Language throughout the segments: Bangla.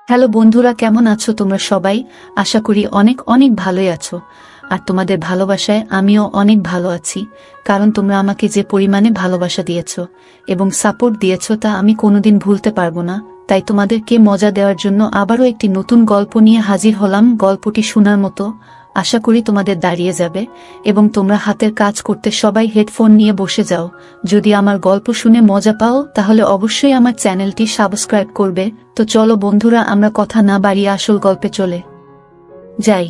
হ্যালো বন্ধুরা, কেমন আছো তোমরা সবাই? আশা করি অনেক অনেক ভালোই আছো। আর তোমাদের ভালোবাসায় আমিও অনেক ভালো আছি, কারণ তোমরা আমাকে যে পরিমাণে ভালোবাসা দিয়েছো এবং সাপোর্ট দিয়েছো তা আমি কোনোদিন ভুলতে পারবো না। তাই তোমাদেরকে মজা দেওয়ার জন্য আবারও একটি নতুন গল্প নিয়ে হাজির হলাম। গল্পটি শোনার মতো, আশা করি তোমাদের দাঁড়িয়ে যাবে এবং তোমরা হাতের কাজ করতে সবাই হেডফোন নিয়ে বসে যাও। যদি আমার গল্প শুনে মজা পাও তাহলে অবশ্যই আমার চ্যানেলটি সাবস্ক্রাইব করবে। তো চলো বন্ধুরা, আমরা কথা না বাড়িয়ে আসল গল্পে চলে যাই।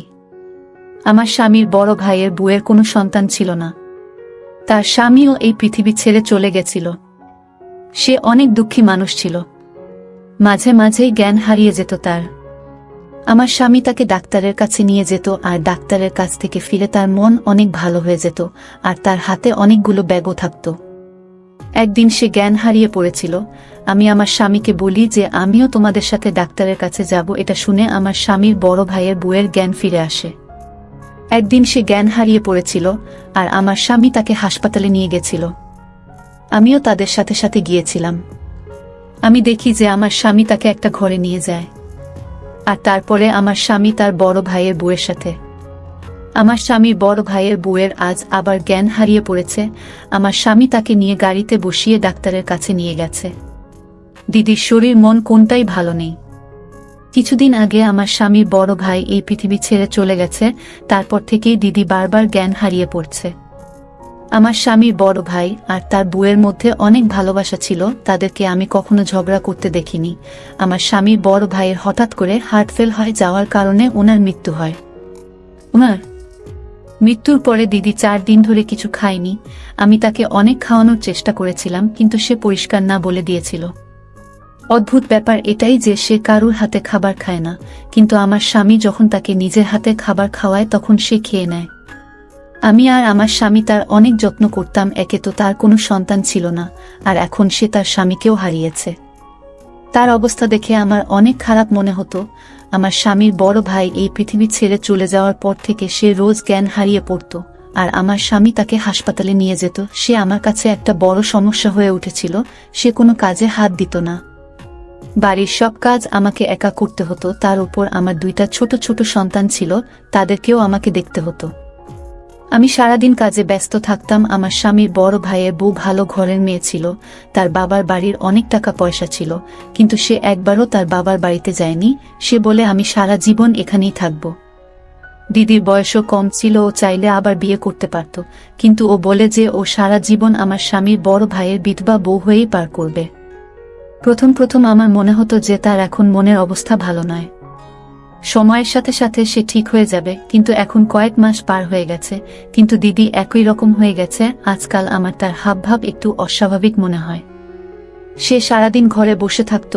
আমার স্বামীর বড় ভাইয়ের বউয়ের কোনো সন্তান ছিল না। তার স্বামীও এই পৃথিবী ছেড়ে চলে গেছিল। সে অনেক দুঃখী মানুষ ছিল, মাঝে মাঝেই জ্ঞান হারিয়ে যেত তার। আমার স্বামী তাকে ডাক্তারের কাছে নিয়ে যেত, আর ডাক্তারের কাছ থেকে ফিরে তার মন অনেক ভালো হয়ে যেত, আর তার হাতে অনেকগুলো ব্যাগও থাকত। একদিন সে জ্ঞান হারিয়ে পড়েছিল। আমি আমার স্বামীকে বলি যে আমিও তোমাদের সাথে ডাক্তারের কাছে যাব। এটা শুনে আমার স্বামীর বড় ভাইয়ের বউয়ের জ্ঞান ফিরে আসে। একদিন সে জ্ঞান হারিয়ে পড়েছিল, আর আমার স্বামী তাকে হাসপাতালে নিয়ে গেছিল। আমিও তাদের সাথে সাথে গিয়েছিলাম। আমি দেখি যে আমার স্বামী তাকে একটা ঘরে নিয়ে যায়, আর তারপরে আমার স্বামী তার বড় ভাইয়ের বউয়ের সাথে। আমার স্বামীর বড় ভাইয়ের বউয়ের আজ আবার জ্ঞান হারিয়ে পড়েছে। আমার স্বামী তাকে নিয়ে গাড়িতে বসিয়ে ডাক্তারের কাছে নিয়ে গেছে। দিদির শরীর মন কোনটাই ভালো নেই। কিছুদিন আগে আমার স্বামীর বড় ভাই এই পৃথিবী ছেড়ে চলে গেছে। তারপর থেকেই দিদি বারবার জ্ঞান হারিয়ে পড়ছে। আমার স্বামীর বড় ভাই আর তার বউয়ের মধ্যে অনেক ভালোবাসা ছিল, তাদেরকে আমি কখনো ঝগড়া করতে দেখিনি। আমার স্বামীর বড় ভাইয়ের হঠাৎ করে হার্ট ফেল হয়ে যাওয়ার কারণে ওনার মৃত্যু হয়। ওনার মৃত্যুর পরে দিদি 4 দিন ধরে কিছু খায়নি। আমি তাকে অনেক খাওয়ানোর চেষ্টা করেছিলাম, কিন্তু সে পরিষ্কার না বলে দিয়েছিল। অদ্ভুত ব্যাপার এটাই যে সে কারুর হাতে খাবার খায় না, কিন্তু আমার স্বামী যখন তাকে নিজের হাতে খাবার খাওয়ায় তখন সে খেয়ে নেয়। আমি আর আমার স্বামী তার অনেক যত্ন করতাম। একে তো তার কোনো সন্তান ছিল না, আর এখন সে তার স্বামীকেও হারিয়েছে। তার অবস্থা দেখে আমার অনেক খারাপ মনে হতো। আমার স্বামীর বড় ভাই এই পৃথিবী ছেড়ে চলে যাওয়ার পর থেকে সে রোজ জ্ঞান হারিয়ে পড়ত, আর আমার স্বামী তাকে হাসপাতালে নিয়ে যেত। সে আমার কাছে একটা বড় সমস্যা হয়ে উঠেছিল। সে কোনো কাজে হাত দিত না। বাড়ির সব কাজ আমাকে একা করতে হতো। তার উপর আমার 2টা ছোট ছোট সন্তান ছিল, তাদেরকেও আমাকে দেখতে হতো। আমি সারাদিন কাজে ব্যস্ত থাকতাম। আমার স্বামীর বড় ভাইয়ের বউ ভালো ঘরের মেয়ে ছিল। তার বাবার বাড়ির অনেক টাকা পয়সা ছিল, কিন্তু সে একবারও তার বাবার বাড়িতে যায়নি। সে বলে আমি সারা জীবন এখানেই থাকব। দিদির বয়সও কম ছিল, ও চাইলে আবার বিয়ে করতে পারত, কিন্তু ও বলে যে ও সারা জীবন আমার স্বামীর বড় ভাইয়ের বিধবা বউ হয়েই পার করবে। প্রথম প্রথম আমার মনে হতো যে তার এখন মনের অবস্থা ভালো নয়। সময়ের সাথে সাথে সে ঠিক হয়ে যাবে, কিন্তু এখন কয়েক মাস পার হয়ে গেছে, কিন্তু দিদি একই রকম হয়ে গেছে। আজকাল আমার তার হাবভাব একটু অস্বাভাবিক মনে হয়। সে সারাদিন ঘরে বসে থাকত।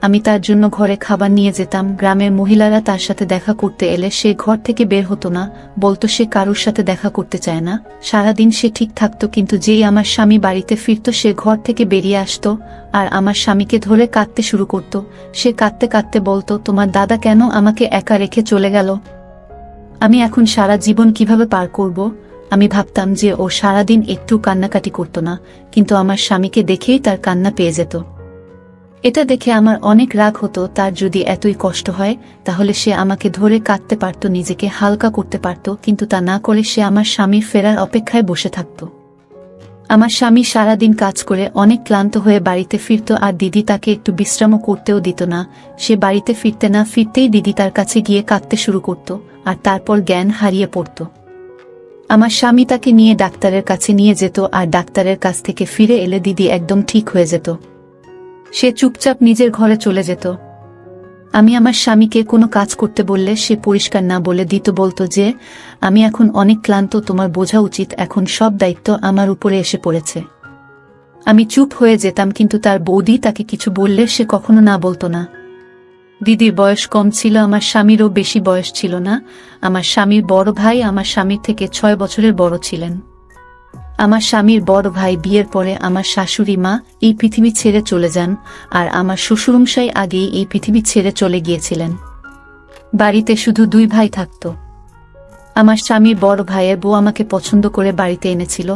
আমি তার জন্য ঘরে খাবার নিয়ে যেতাম। গ্রামের মহিলারা তার সাথে দেখা করতে এলে সে ঘর থেকে বের হতো না, বলতো সে কারুর সাথে দেখা করতে চায় না। সারাদিন সে ঠিক থাকতো, কিন্তু যেই আমার স্বামী বাড়িতে ফিরত সে ঘর থেকে বেরিয়ে আসতো, আর আমার স্বামীকে ধরে কাঁদতে শুরু করত। সে কাঁদতে কাঁদতে বলতো, তোমার দাদা কেন আমাকে একা রেখে চলে গেল? আমি এখন সারা জীবন কিভাবে পার করব? আমি ভাবতাম যে ও সারাদিন একটু কান্নাকাটি করত না, কিন্তু আমার স্বামীকে দেখেই তার কান্না পেয়ে যেত। এটা দেখে আমার অনেক রাগ হতো। তার যদি এতই কষ্ট হয় তাহলে সে আমাকে ধরে কাঁদতে পারত, নিজেকে হালকা করতে পারত, কিন্তু তা না করে সে আমার স্বামীর ফেরার অপেক্ষায় বসে থাকত। আমার স্বামী সারাদিন কাজ করে অনেক ক্লান্ত হয়ে বাড়িতে ফিরত, আর দিদি তাকে একটু বিশ্রামও করতেও দিত না। সে বাড়িতে ফিরতে না ফিরতেই দিদি তার কাছে গিয়ে কাঁদতে শুরু করত, আর তারপর জ্ঞান হারিয়ে পড়ত। আমার স্বামী তাকে নিয়ে ডাক্তারের কাছে নিয়ে যেত, আর ডাক্তারের কাছ থেকে ফিরে এলে দিদি একদম ঠিক হয়ে যেত। সে চুপচাপ নিজের ঘরে চলে যেত। আমি আমার স্বামীকে কোনো কাজ করতে বললে সে পরিষ্কার না বলে দিত, বলতো যে আমি এখন অনেক ক্লান্ত, তোমার বোঝা উচিত, এখন সব দায়িত্ব আমার উপরে এসে পড়েছে। আমি চুপ হয়ে যেতাম, কিন্তু তার বৌদি তাকে কিছু বললে সে কখনো না বলতো না। দিদির বয়স কম ছিল, আমার স্বামীরও বেশি বয়স ছিল না। আমার স্বামীর বড় ভাই আমার স্বামীর থেকে 6 বছরের বড় ছিলেন। আমার স্বামীর বড় ভাই বিয়ের পরে আমার শাশুড়ি মা এই পৃথিবী ছেড়ে চলে যান, আর আমার শ্বশুরমশাই আগেই এই পৃথিবী ছেড়ে চলে গিয়েছিলেন। বাড়িতে শুধু 2 ভাই থাকত। আমার স্বামীর বড় ভাইয়ের বউ আমাকে পছন্দ করে বাড়িতে এনেছিল।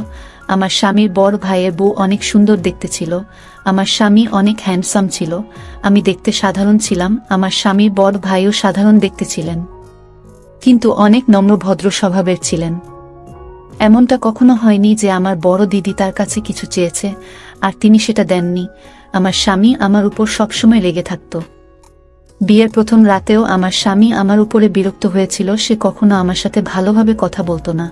আমার স্বামীর বড় ভাইয়ের বউ অনেক সুন্দর দেখতে ছিল, আমার স্বামী অনেক হ্যান্ডসাম ছিল। আমি দেখতে সাধারণ ছিলাম, আমার স্বামীর বড় ভাইও সাধারণ দেখতে ছিলেন, কিন্তু অনেক নম্র ভদ্র স্বভাবের ছিলেন। এমনটা কখনো হয়নি যে আমার বড় দিদি তার কাছে কিছু চেয়েছে আর তিনি সেটা দেননি। আমার স্বামী আমার উপর সবসময় রেগে থাকত। বিয়ের প্রথম রাতেও আমার স্বামী আমার উপরে বিরক্ত হয়েছিল, সে কখনো আমার সাথে ভালোভাবে কথা বলতো না।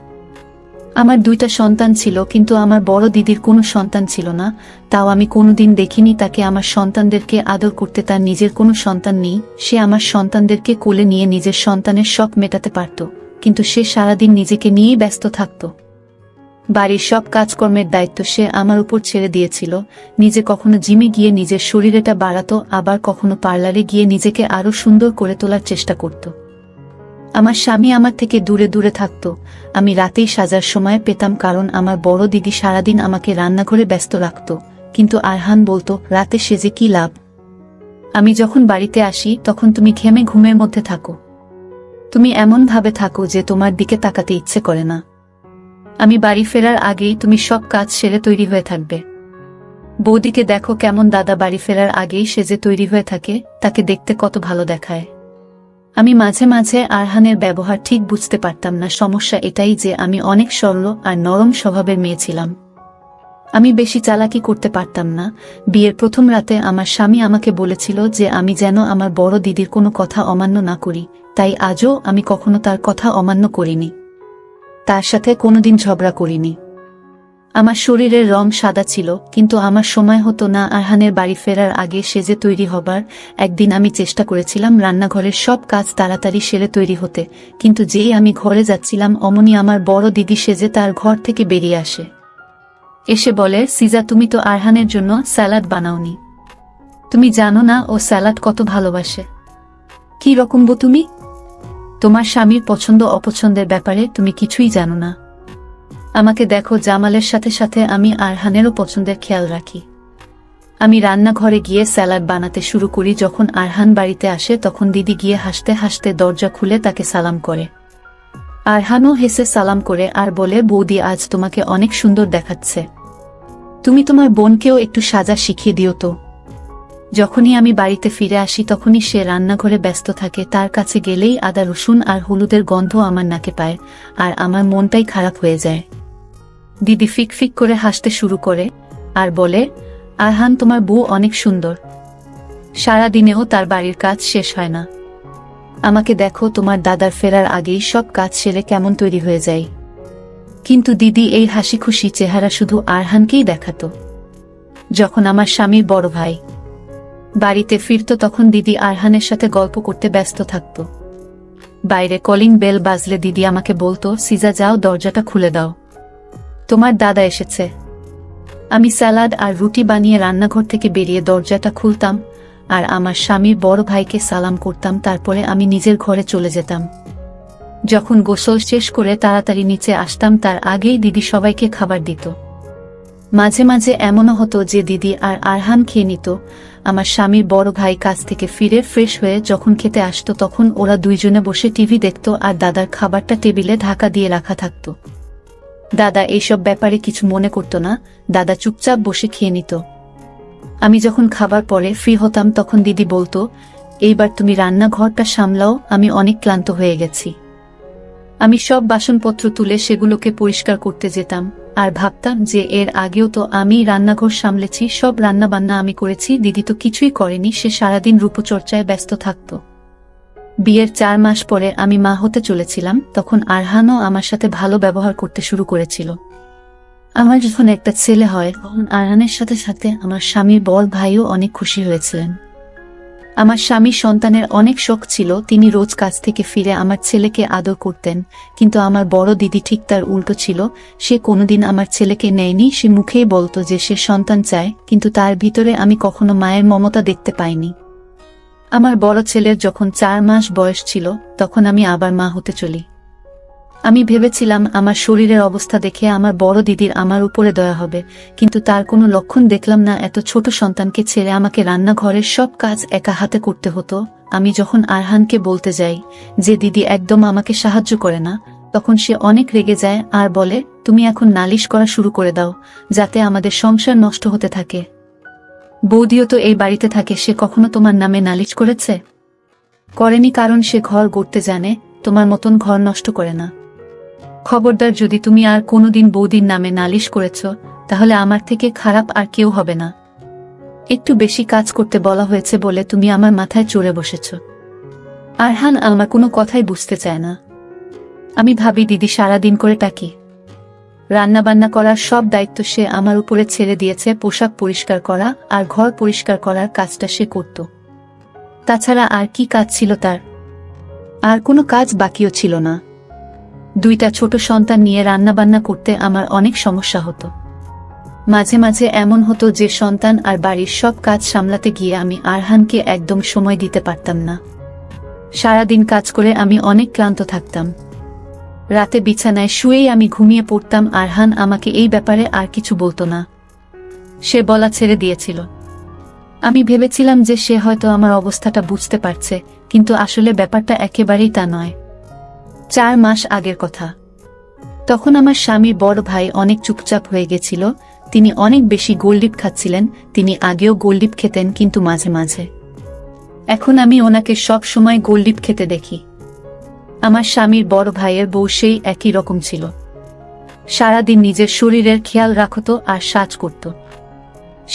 আমার 2টা সন্তান ছিল, কিন্তু আমার বড় দিদির কোনো সন্তান ছিল না। তাও আমি কোনোদিন দেখিনি তাকে আমার সন্তানদেরকে আদর করতে। তার নিজের কোনো সন্তান নেই, সে আমার সন্তানদেরকে কোলে নিয়ে নিজের সন্তানের শখ মেটাতে পারত, কিন্তু সে সারাদিন নিজেকে নিয়েই ব্যস্ত থাকত। বাড়ির সব কাজকর্মের দায়িত্ব সে আমার উপর ছেড়ে দিয়েছিল। নিজে কখনো জিমে গিয়ে নিজের শরীরটা বাড়াতো, আবার কখনো পার্লারে গিয়ে নিজেকে আরো সুন্দর করে তোলার চেষ্টা করত। আমার স্বামী আমার থেকে দূরে দূরে থাকত। আমি রাতেই সাজার সময় পেতাম, কারণ আমার বড় দিদি সারাদিন আমাকে রান্নাঘরে ব্যস্ত রাখত। কিন্তু আরহান বলতো, রাতে সেজে কি লাভ? আমি যখন বাড়িতে আসি তখন তুমি ঘেমে ঘুমের মধ্যে থাকো। তুমি এমন ভাবে থাকো যে তোমার দিকে তাকাতে ইচ্ছে করে না। আমি বাড়ি ফেরার আগেই তুমি সব কাজ সেরে তৈরি হয়ে থাকবে। বৌদিকে দেখো কেমন, দাদা বাড়ি ফেরার আগেই সেজে তৈরি হয়ে থাকে, তাকে দেখতে কত ভালো দেখায়। আমি মাঝে মাঝে আরহানের ব্যবহার ঠিক বুঝতে পারতাম না। সমস্যা এটাই যে আমি অনেক সরল আর নরম স্বভাবের মেয়ে ছিলাম। আমি বেশি চালাকি করতে পারতাম না। বিয়ের প্রথম রাতে আমার স্বামী আমাকে বলেছিল যে আমি যেন আমার বড় দিদির কোনো কথা অমান্য না করি, তাই আজও আমি কখনো তার কথা অমান্য করিনি, তার সাথে কোনোদিন ঝগড়া করিনি। আমার শরীরের রং সাদা ছিল, কিন্তু আমার সময় হতো না আরহানের বাড়ি ফেরার আগে সেজে তৈরি হবার। একদিন আমি চেষ্টা করেছিলাম রান্নাঘরের সব কাজ তাড়াতাড়ি সেরে তৈরি হতে, কিন্তু যেই আমি ঘরে যাচ্ছিলাম অমনি আমার বড় দিদি সেজে তার ঘর থেকে বেরিয়ে আসে। এসে বলে, সিজা তুমি তো আরহানের জন্য স্যালাড বানাওনি। তুমি জানো না ও স্যালাড কত ভালোবাসে। কি রকম বো তুমি? তোমার স্বামীর পছন্দ অপছন্দের ব্যাপারে তুমি কিছুই জানো না। আমাকে দেখো, জামালের সাথে সাথে আমি আরহানেরও পছন্দের খেয়াল রাখি। আমি রান্নাঘরে গিয়ে স্যালাড বানাতে শুরু করি। যখন আরহান বাড়িতে আসে তখন দিদি গিয়ে হাসতে হাসতে দরজা খুলে তাকে সালাম করে। আরহানও হেসে সালাম করে আর বলে, বৌদি আজ তোমাকে অনেক সুন্দর দেখাচ্ছে। তুমি তোমার বোনকেও একটু সাজা শিখিয়ে দিও তো। যখনই আমি বাড়িতে ফিরে আসি তখনই সে রান্নাঘরে ব্যস্ত থাকে। তার কাছে গেলেই আদা রসুন আর হলুদের গন্ধ আমার নাকে পায়, আর আমার মনটাই খারাপ হয়ে যায়। দিদি ফিক ফিক করে হাসতে শুরু করে আর বলে, আরহান তোমার বউ অনেক সুন্দর, সারাদিনেও তার বাড়ির কাজ শেষ হয় না। আমাকে দেখো, তোমার দাদার ফেরার আগেই সব কাজ সেরে কেমন তৈরি হয়ে যায়। কিন্তু দিদি এই হাসি খুশি চেহারা শুধু আরহানকেই দেখাতো। যখন আমার স্বামীর বড় ভাই বাড়িতে ফিরত তখন দিদি আরহানের সাথে গল্প করতে ব্যস্ত থাকত। বাইরে কলিং বেল বাজলে দিদি আমাকে বলতো, সিজা যাও, দরজাটা খুলে দাও, তোমার দাদা এসেছে। আমি স্যালাড আর রুটি বানিয়ে রান্নাঘর থেকে বেরিয়ে দরজাটা খুলতাম আর আমার স্বামীর বড় ভাইকে সালাম করতাম। তারপরে আমি নিজের ঘরে চলে যেতাম। যখন গোসল শেষ করে তাড়াতাড়ি নিচে আসতাম, তার আগেই দিদি সবাইকে খাবার দিত। মাঝে মাঝে এমনও হতো যে দিদি আর আরহান খেয়ে নিত। আমার স্বামীর বড় ভাই কাজ থেকে ফিরে ফ্রেশ হয়ে যখন খেতে আসতো তখন ওরা দুইজনে বসে টিভি দেখত আর দাদার খাবারটা টেবিলে ঢাকা দিয়ে রাখা থাকত। দাদা এইসব ব্যাপারে কিছু মনে করত না, দাদা চুপচাপ বসে খেয়ে নিত। আমি যখন খাবার পরে ফ্রি হতাম তখন দিদি বলতো, এইবার তুমি রান্নাঘরটা সামলাও, আমি অনেক ক্লান্ত হয়ে গেছি। আমি সব বাসনপত্র তুলে সেগুলোকে পরিষ্কার করতে যেতাম আর ভাবতাম যে এর আগেও তো আমি রান্নাঘর সামলেছি, সব রান্নাবান্না আমি করেছি, দিদি তো কিছুই করেনি, সে সারাদিন রূপচর্চায় ব্যস্ত থাকত। বিয়ের 4 মাস পরে আমি মা হতে চলেছিলাম, তখন আরহানও আমার সাথে ভালো ব্যবহার করতে শুরু করেছিল। আমার যখন একটা ছেলে হয় তখন আরহানের সাথে সাথে আমার স্বামীর বড় ভাইও অনেক খুশি হয়েছিলেন। আমার স্বামী সন্তানের অনেক শখ ছিল, তিনি রোজ কাজ থেকে ফিরে আমার ছেলেকে আদর করতেন। কিন্তু আমার বড় দিদি ঠিক তার উল্টো ছিল, সে কোনোদিন আমার ছেলেকে নেয়নি। সে মুখেই বলতো যে সে সন্তান চায়, কিন্তু তার ভিতরে আমি কখনো মায়ের মমতা দেখতে পাইনি। আমার বড় ছেলের যখন 4 মাস বয়স ছিল তখন আমি আবার মা হতে চলি। আমি ভেবেছিলাম আমার শরীরের অবস্থা দেখে আমার বড় দিদির আমার উপরে দয়া হবে, কিন্তু তার কোনো লক্ষণ দেখলাম না। এত ছোট সন্তানকে ছেড়ে আমাকে রান্নাঘরের সব কাজ একা হাতে করতে হতো। আমি যখন আরহানকে বলতে যাই যে দিদি একদম আমাকে সাহায্য করে না, তখন সে অনেক রেগে যায় আর বলে, তুমি এখন নালিশ করা শুরু করে দাও, যাতে আমাদের সংসার নষ্ট হতে থাকে। বৌদিও তো এই বাড়িতে থাকে, সে কখনো তোমার নামে নালিশ করেছে? করেনি, কারণ সে ঘর গড়তে জানে, তোমার মতন ঘর নষ্ট করে না। খবরদার, যদি তুমি আর কোনোদিন বৌদির নামে নালিশ করেছ, তাহলে আমার থেকে খারাপ আর কেউ হবে না। একটু বেশি কাজ করতে বলা হয়েছে বলে তুমি আমার মাথায় চড়ে বসেছ। আরহান আমার কোনো কথাই বুঝতে চায় না। আমি ভাবি, দিদি সারাদিন করে টাকি, রান্নাবান্না করার সব দায়িত্ব সে আমার উপরে ছেড়ে দিয়েছে। পোশাক পরিষ্কার করা আর ঘর পরিষ্কার করার কাজটা সে করত। তাছাড়া আর কি কাজ ছিল তার? আর কোনো কাজ বাকিও ছিল না। দুইটা ছোট সন্তান নিয়ে রান্নাবান্না করতে আমার অনেক সমস্যা হতো। মাঝে মাঝে এমন হতো যে সন্তান আর বাড়ির সব কাজ সামলাতে গিয়ে আমি আরহানকে একদম সময় দিতে পারতাম না। সারাদিন কাজ করে আমি অনেক ক্লান্ত থাকতাম। রাতে বিছানায় শুয়েই আমি ঘুমিয়ে পড়তাম। আরহান আমাকে এই ব্যাপারে আর কিছু বলতো না, সে বলা ছেড়ে দিয়েছিল। আমি ভেবেছিলাম যে সে হয়তো আমার অবস্থাটা বুঝতে পারছে, কিন্তু আসলে ব্যাপারটা একেবারেই তা নয়। 4 মাস আগের কথা। তখন আমার স্বামীর বড় ভাই অনেক চুপচাপ হয়ে গেছিল। তিনি অনেক বেশি গোলডিপ খাচ্ছিলেন। তিনি আগেও গোলডিপ খেতেন, কিন্তু মাঝে মাঝে। এখন আমি ওনাকে সব সময় গোলডিপ খেতে দেখি। আমার স্বামীর বড় ভাইয়ের বউ সেই একই রকম ছিল। সারাদিন নিজের শরীরের খেয়াল রাখত আর সাজ করত।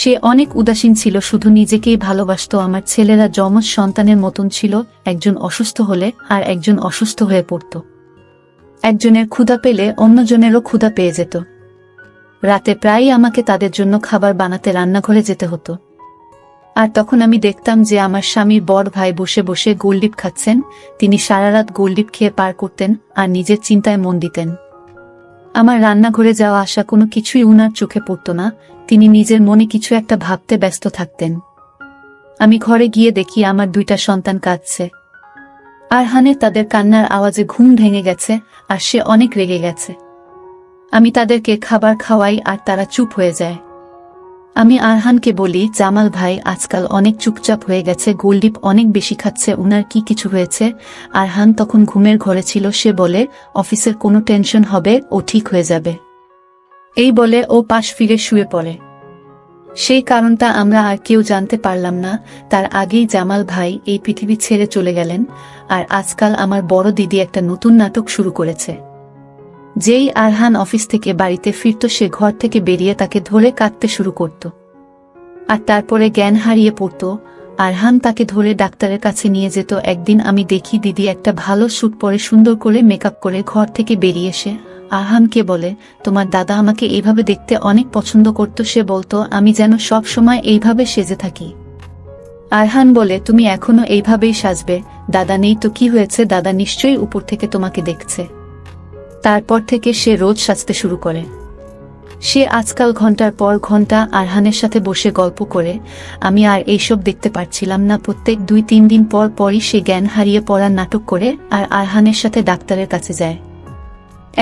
সে অনেক উদাসীন ছিল, শুধু নিজেকেই ভালোবাসত। আমার ছেলেরা যমজ সন্তানের মতন ছিল, একজন অসুস্থ হলে আর একজন অসুস্থ হয়ে পড়ত। একজনের ক্ষুধা পেলে অন্যজনেরও ক্ষুধা পেয়ে যেত। রাতে প্রায়ই আমাকে তাদের জন্য খাবার বানাতে রান্নাঘরে যেতে হতো। আর তখন আমি দেখতাম যে আমার স্বামীর বড় ভাই বসে বসে গোলডিপ খাচ্ছেন। তিনি সারা রাত গোলডিপ খেয়ে পার করতেন আর নিজের চিন্তায় মন দিতেন। আমার রান্নাঘরে যাওয়া আসা কোনো কিছুই উনার চোখে পড়ত না। তিনি নিজের মনে কিছু একটা ভাবতে ব্যস্ত থাকতেন। আমি ঘরে গিয়ে দেখি আমার 2টা সন্তান কাঁদছে। আরহানের তাদের কান্নার আওয়াজে ঘুম ভেঙে গেছে আর সে অনেক রেগে গেছে। আমি তাদেরকে খাবার খাওয়াই আর তারা চুপ হয়ে যায়। আমি আরহানকে বলি, জামাল ভাই আজকাল অনেক চুপচাপ হয়ে গেছে, গোলডিপ অনেক বেশি খাচ্ছে, উনার কি কিছু হয়েছে? আরহান তখন ঘুমের ঘরে ছিল। সে বলে, অফিসের কোনো টেনশন হবে, ও ঠিক হয়ে যাবে। এই বলে ও পাশ ফিরে শুয়ে পড়ে। সেই কারণটা আমরা আর কেউ জানতে পারলাম না। তার আগেই জামাল ভাই এই পৃথিবী ছেড়ে চলে গেলেন। আর আজকাল আমার বড় দিদি একটা নতুন নাটক শুরু করেছে। যেই আরহান অফিস থেকে বাড়িতে ফিরত, সে ঘর থেকে বেরিয়ে তাকে ধরে কাঁদতে শুরু করত আর তারপরে জ্ঞান হারিয়ে পড়ত। আরহান তাকে ধরে ডাক্তারের কাছে নিয়ে যেত। একদিন আমি দেখি দিদি একটা ভালো স্যুট পরে সুন্দর করে মেকআপ করে ঘর থেকে বেরিয়ে এসে আরহানকে বলে, তোমার দাদা আমাকে এইভাবে দেখতে অনেক পছন্দ করত। সে বলতো আমি যেন সব সময় এইভাবে সেজে থাকি। আরহান বলে, তুমি এখনো এইভাবেই সাজবে, দাদা নেই তো কি হয়েছে, দাদা নিশ্চয়ই উপর থেকে তোমাকে দেখছে। তারপর থেকে সে রোজ সাজতে শুরু করে। সে আজকাল ঘন্টার পর ঘন্টা আরহানের সাথে বসে গল্প করে। আমি আর এইসব দেখতে পারছিলাম না। প্রত্যেক 2-3 দিন পর পরই সে জ্ঞান হারিয়ে পড়ার নাটক করে আর আরহানের সাথে ডাক্তারের কাছে যায়।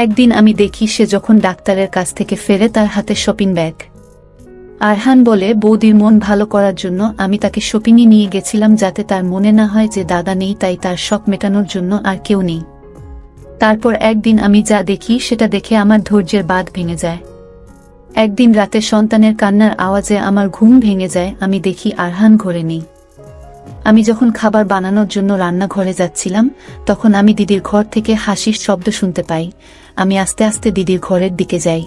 একদিন আমি দেখি সে যখন ডাক্তারের কাছ থেকে ফেরে, তার হাতে শপিং ব্যাগ। আরহান বলে, বৌদির মন ভালো করার জন্য আমি তাকে শপিংয়ে নিয়ে গেছিলাম, যাতে তার মনে না হয় যে দাদা নেই, তাই তার শখ মেটানোর জন্য আর কেউ নেই। তারপর একদিন আমি যা দেখি সেটা দেখে আমার ধৈর্যের বাঁধ ভেঙে যায়। একদিন রাতে সন্তানের কান্নার আওয়াজে আমার ঘুম ভেঙে যায়। আমি দেখি আরহান ঘরে নেই। আমি যখন খাবার বানানোর জন্য রান্নাঘরে যাচ্ছিলাম, তখন আমি দিদির ঘর থেকে হাসির শব্দ শুনতে পাই। আমি আস্তে আস্তে দিদির ঘরের দিকে যাই।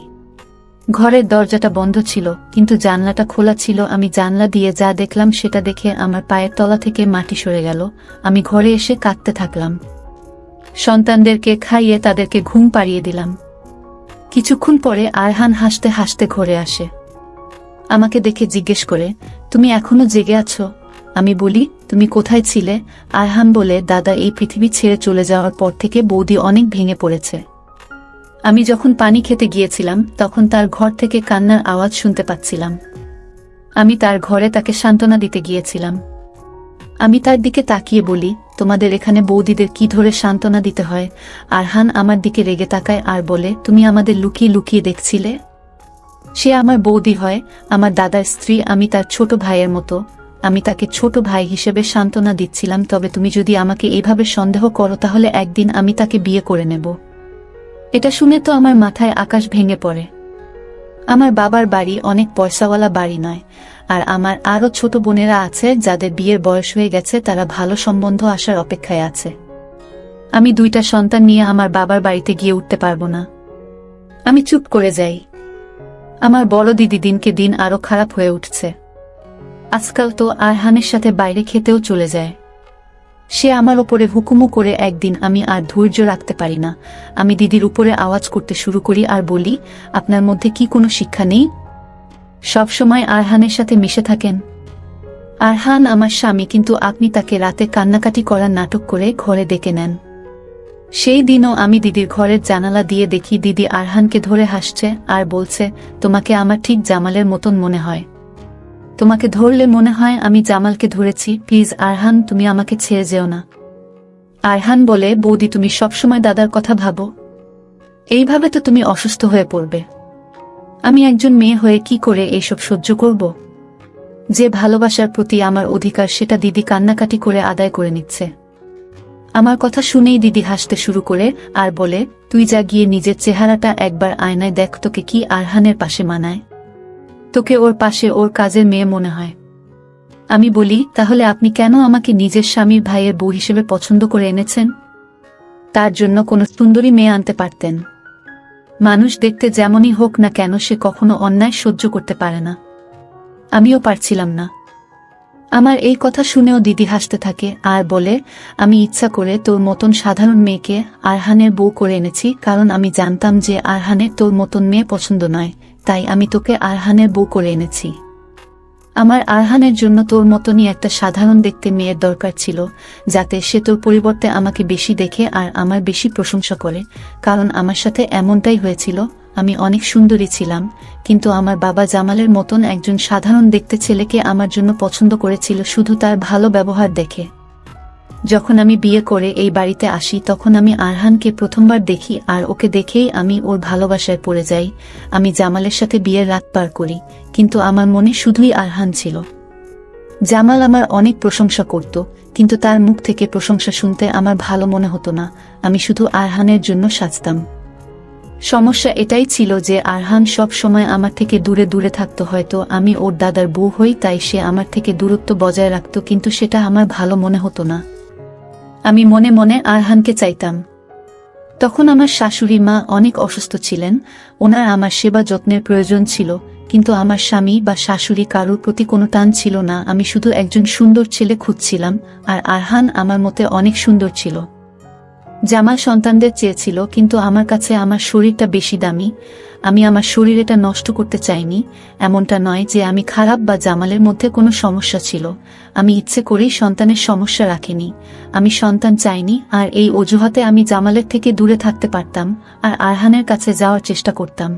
ঘরের দরজাটা বন্ধ ছিল, কিন্তু জানলাটা খোলা ছিল। আমি জানলা দিয়ে যা দেখলাম সেটা দেখে আমার পায়ের তলা থেকে মাটি সরে গেল। আমি ঘরে এসে কাঁদতে থাকলাম। সন্তানদেরকে খাইয়ে তাদেরকে ঘুম পাড়িয়ে দিলাম। কিছুক্ষণ পরে আরহান হাসতে হাসতে ঘরে আসে। আমাকে দেখে জিজ্ঞেস করে, তুমি এখনো জেগে আছো? আমি বলি, তুমি কোথায় ছিলে? আরহান বলে, দাদা এই পৃথিবী ছেড়ে চলে যাওয়ার পর থেকে বৌদি অনেক ভেঙে পড়েছে। আমি যখন পানি খেতে গিয়েছিলাম, তখন তার ঘর থেকে কান্নার আওয়াজ শুনতে পাচ্ছিলাম। আমি তার ঘরে তাকে সান্ত্বনা দিতে গিয়েছিলাম। আমি তার দিকে তাকিয়ে বলি, তোমাদের এখানে বৌদিদের কি ধরে সান্ত্বনা দিতে হয়? আরহান আমার দিকে রেগে তাকায় আর বলে, তুমি আমাদের লুকিয়ে লুকিয়ে দেখছিলে? সে আমার বৌদি হয়, আমার দাদার স্ত্রী, আমি তার ছোট ভাইয়ের মতো। আমি তাকে ছোট ভাই হিসেবে সান্ত্বনা দিচ্ছিলাম। তবে তুমি যদি আমাকে এইভাবে সন্দেহ করো, তাহলে একদিন আমি তাকে বিয়ে করে নেব। এটা শুনে তো আমার মাথায় আকাশ ভেঙে পড়ে। আমার বাবার বাড়ি অনেক পয়সাওয়ালা বাড়ি নয়, আর আমার আরও ছোট বোনেরা আছে যাদের বিয়ের বয়স হয়ে গেছে, তারা ভালো সম্বন্ধ আসার অপেক্ষায় আছে। আমি 2টা সন্তান নিয়ে আমার বাবার বাড়িতে গিয়ে উঠতে পারবো না। আমি চুপ করে যাই। আমার বড় দিদি দিনকে দিন আরো খারাপ হয়ে উঠছে। আজকাল তো আরহানের সাথে বাইরে খেতেও চলে যায়। সে আমার ওপরে হুকুমও করে। একদিন আমি আর ধৈর্য রাখতে পারি না, আমি দিদির উপরে আওয়াজ করতে শুরু করি আর বলি, আপনার মধ্যে কি কোনো শিক্ষা নেই? সব সময় আরহানের সাথে মিশে থাকেন। আরহান আমার স্বামী, কিন্তু আপনি তাকে রাতে কান্নাকাটি করার নাটক করে ঘরে ডেকে নেন। সেই দিনও আমি দিদির ঘরের জানালা দিয়ে দেখি দিদি আরহানকে ধরে হাসছে আর বলছে, তোমাকে আমার ঠিক জামালের মতন মনে হয়। তোমাকে ধরলে মনে হয় আমি জামালকে ধরেছি। প্লিজ আরহান, তুমি আমাকে ছেড়ে যেও না। আরহান বলে, বৌদি তুমি সবসময় দাদার কথা ভাবো, এইভাবে তো তুমি অসুস্থ হয়ে পড়বে। আমি একজন মেয়ে হয়ে কি করে এইসব সহ্য করব? যে ভালোবাসার প্রতি আমার অধিকার সেটা দিদি কান্নাকাটি করে আদায় করে নিচ্ছে। আমার কথা শুনেই দিদি হাসতে শুরু করে আর বলে, তুই যা গিয়ে নিজের চেহারাটা একবার আয়নায় দেখ, তোকে কি আরহানের পাশে মানায়? তোকে ওর পাশে ওর কাজের মেয়ে মনে হয়। আমি বলি, তাহলে আপনি কেন আমাকে নিজের স্বামীর ভাইয়ের বউ হিসেবে পছন্দ করে এনেছেন? তার জন্য কোনো সুন্দরী মেয়ে আনতে পারতেন। মানুষ দেখতে যেমনই হোক না কেন, সে কখনো অন্যায় সহ্য করতে পারে না। আমিও পারছিলাম না। আমার এই কথা শুনেও দিদি হাসতে থাকে আর বলে, আমি ইচ্ছা করে তোর মতন সাধারণ মেয়েকে আরহানের বউ করে এনেছি, কারণ আমি জানতাম যে আরহানের তোর মতন মেয়ে পছন্দ নয়, তাই আমি তোকে আরহানের বউ করে এনেছি। আমার আরহানের জন্য তোর মতনই একটা সাধারণ দেখতে মেয়ের দরকার ছিল, যাতে সে তোর পরিবর্তে আমাকে বেশি দেখে আর আমার বেশি প্রশংসা করে, কারণ আমার সাথে এমনটাই হয়েছিল। আমি অনেক সুন্দরী ছিলাম, কিন্তু আমার বাবা জামালের মতন একজন সাধারণ দেখতে ছেলেকে আমার জন্য পছন্দ করেছিল শুধু তার ভালো ব্যবহার দেখে। যখন আমি বিয়ে করে এই বাড়িতে আসি, তখন আমি আরহানকে প্রথমবার দেখি আর ওকে দেখেই আমি ওর ভালোবাসায় পড়ে যাই। আমি জামালের সাথে বিয়ের রাত পার করি, কিন্তু আমার মনে শুধুই আরহান ছিল। জামাল আমার অনেক প্রশংসা করত, কিন্তু তার মুখ থেকে প্রশংসা শুনতে আমার ভালো মনে হতো না। আমি শুধু আরহানের জন্য সাজতাম। সমস্যা এটাই ছিল যে আরহান সব সময় আমার থেকে দূরে দূরে থাকতো। হয়তো আমি ওর দাদার বউ হই, তাই সে আমার থেকে দূরত্ব বজায় রাখত, কিন্তু সেটা আমার ভালো মনে হতো না। আমি মনে মনে আরহানকে চাইতাম। তখন আমার শাশুড়ি মা অনেক অসুস্থ ছিলেন, ওনার আমার সেবা যত্নের প্রয়োজন ছিল, কিন্তু আমার স্বামী বা শাশুড়ি কারোর প্রতি কোনো টান ছিল না। আমি শুধু একজন সুন্দর ছেলে খুঁজছিলাম, আর আরহান আমার মতে অনেক সুন্দর ছিল। জামাল সন্তানদের চেয়েছিল, কিন্তু আমার কাছে আমার শরীরটা বেশি দামি। আমি আমার শরীর এটা নষ্ট করতে চাইনি। এমনটা নয় যে আমি খারাপ বা জামালের মধ্যে কোনো সমস্যা ছিল। আমি ইচ্ছে করেই সন্তানের সমস্যা রাখিনি। আমি সন্তান চাইনি, আর এই অজুহাতে আমি জামালের থেকে দূরে থাকতে পারতাম আর আরহানের কাছে যাওয়ার চেষ্টা করতাম।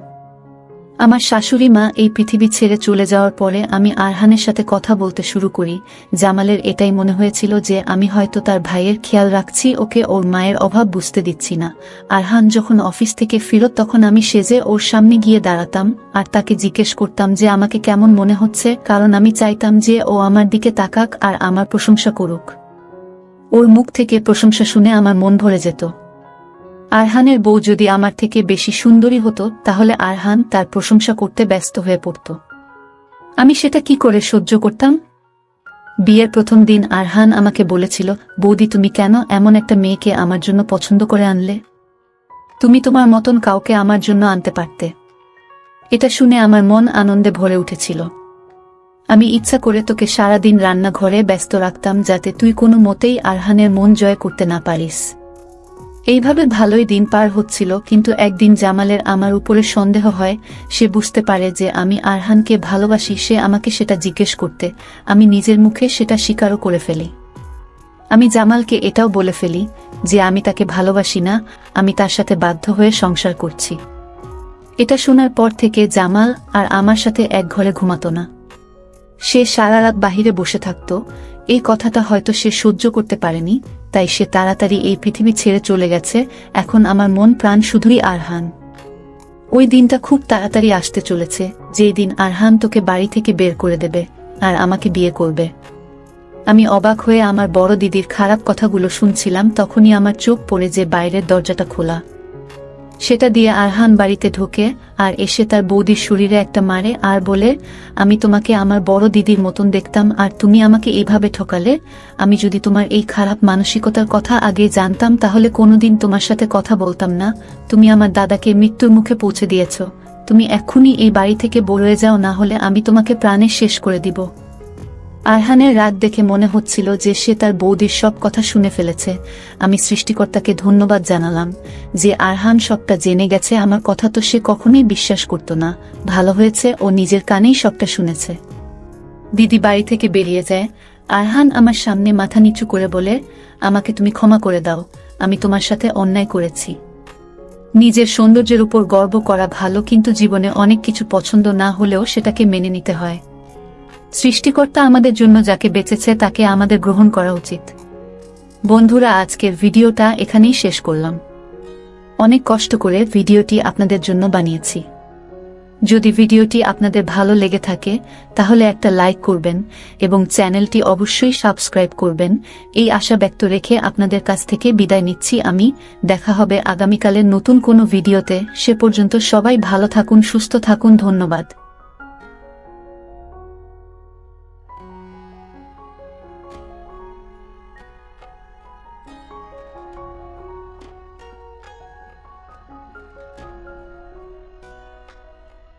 আমার শাশুড়ি মা এই পৃথিবী ছেড়ে চলে যাওয়ার পরে আমি আরহানের সাথে কথা বলতে শুরু করি। জামালের এটাই মনে হয়েছিল যে আমি হয়তো তার ভাইয়ের খেয়াল রাখছি, ওকে ওর মায়ের অভাব বুঝতে দিচ্ছি না। আরহান যখন অফিস থেকে ফিরত, তখন আমি সেজে ওর সামনে গিয়ে দাঁড়াতাম আর তাকে জিজ্ঞেস করতাম যে আমাকে কেমন মনে হচ্ছে, কারণ আমি চাইতাম যে ও আমার দিকে তাকাক আর আমার প্রশংসা করুক। ওর মুখ থেকে প্রশংসা শুনে আমার মন ভরে যেত। আরহানের বউ যদি আমার থেকে বেশি সুন্দরী হতো, তাহলে আরহান তার প্রশংসা করতে ব্যস্ত হয়ে পড়ত। আমি সেটা কি করে সহ্য করতাম? বিয়ের প্রথম দিন আরহান আমাকে বলেছিল, বৌদি তুমি কেন এমন একটা মেয়েকে আমার জন্য পছন্দ করে আনলে? তুমি তোমার মতন কাউকে আমার জন্য আনতে পারতে। এটা শুনে আমার মন আনন্দে ভরে উঠেছিল। আমি ইচ্ছা করে তোকে সারাদিন রান্নাঘরে ব্যস্ত রাখতাম, যাতে তুই কোনো মতেই আরহানের মন জয় করতে না পারিস। এইভাবে ভালোই দিন পার হচ্ছিল, কিন্তু একদিন জামালের আমার উপরে সন্দেহ হয়। সে বুঝতে পারে যে আমি আরহানকে ভালোবাসি। সে আমাকে সেটা জিজ্ঞেস করতে আমি নিজের মুখে সেটা স্বীকারও করে ফেলি। আমি জামালকে এটাও বলে ফেলি যে আমি তাকে ভালোবাসি না, আমি তার সাথে বাধ্য হয়ে সংসার করছি। এটা শোনার পর থেকে জামাল আর আমার সাথে এক ঘরে ঘুমাতো না। সে সারা রাত বাহিরে বসে থাকত। এই কথাটা হয়তো সে সহ্য করতে পারেনি, তাই সে তাড়াতাড়ি এই পৃথিবী ছেড়ে চলে গেছে। এখন আমার মন প্রাণ শুধুই আরহান। ওই দিনটা খুব তাড়াতাড়ি আসতে চলেছে, যেই দিন আরহান তোকে বাড়ি থেকে বের করে দেবে আর আমাকে বিয়ে করবে। আমি অবাক হয়ে আমার বড় দিদির খারাপ কথাগুলো শুনছিলাম। তখনই আমার চোখ পড়ে যে বাইরের দরজাটা খোলা। সেটা দিয়ে আরহান বাড়িতে ঢোকে আর এসে তার বৌদির শরীরে একটা মারে আর বলে, আমি তোমাকে আমার বড় দিদির মতন দেখতাম আর তুমি আমাকে এইভাবে ঠকালে। আমি যদি তোমার এই খারাপ মানসিকতার কথা আগে জানতাম তাহলে কোনোদিন তোমার সাথে কথা বলতাম না। তুমি আমার দাদাকে মৃত্যুর মুখে পৌঁছে দিয়েছ। তুমি এক্ষুনি এই বাড়ি থেকে বেরিয়ে যাও, না হলে আমি তোমাকে প্রাণে শেষ করে দিব। আরহানের রাগ দেখে মনে হচ্ছিল যে সে তার বৌদির সব কথা শুনে ফেলেছে। আমি সৃষ্টিকর্তাকে ধন্যবাদ জানালাম যে আরহান সবটা জেনে গেছে। আমার কথা তো সে কখনোই বিশ্বাস করত না। ভালো হয়েছে ও নিজের কানেই সবটা শুনেছে। দিদি বাড়ি থেকে বেরিয়ে যায়। আরহান আমার সামনে মাথা নিচু করে বলে, আমাকে তুমি ক্ষমা করে দাও, আমি তোমার সাথে অন্যায় করেছি। নিজের সৌন্দর্যের উপর গর্ব করা ভালো, কিন্তু জীবনে অনেক কিছু পছন্দ না হলেও সেটাকে মেনে নিতে হয়। সৃষ্টিকর্তা আমাদের জন্য যাকে বেঁচেছে তাকে আমাদের গ্রহণ করা উচিত। বন্ধুরা, আজকের ভিডিওটা এখানেই শেষ করলাম। অনেক কষ্ট করে ভিডিওটি আপনাদের জন্য বানিয়েছি। যদি ভিডিওটি আপনাদের ভালো লেগে থাকে তাহলে একটা লাইক করবেন এবং চ্যানেলটি অবশ্যই সাবস্ক্রাইব করবেন। এই আশা ব্যক্ত রেখে আপনাদের কাছ থেকে বিদায় নিচ্ছি আমি। দেখা হবে আগামীকালের নতুন কোনো ভিডিওতে। সে পর্যন্ত সবাই ভালো থাকুন, সুস্থ থাকুন। ধন্যবাদ।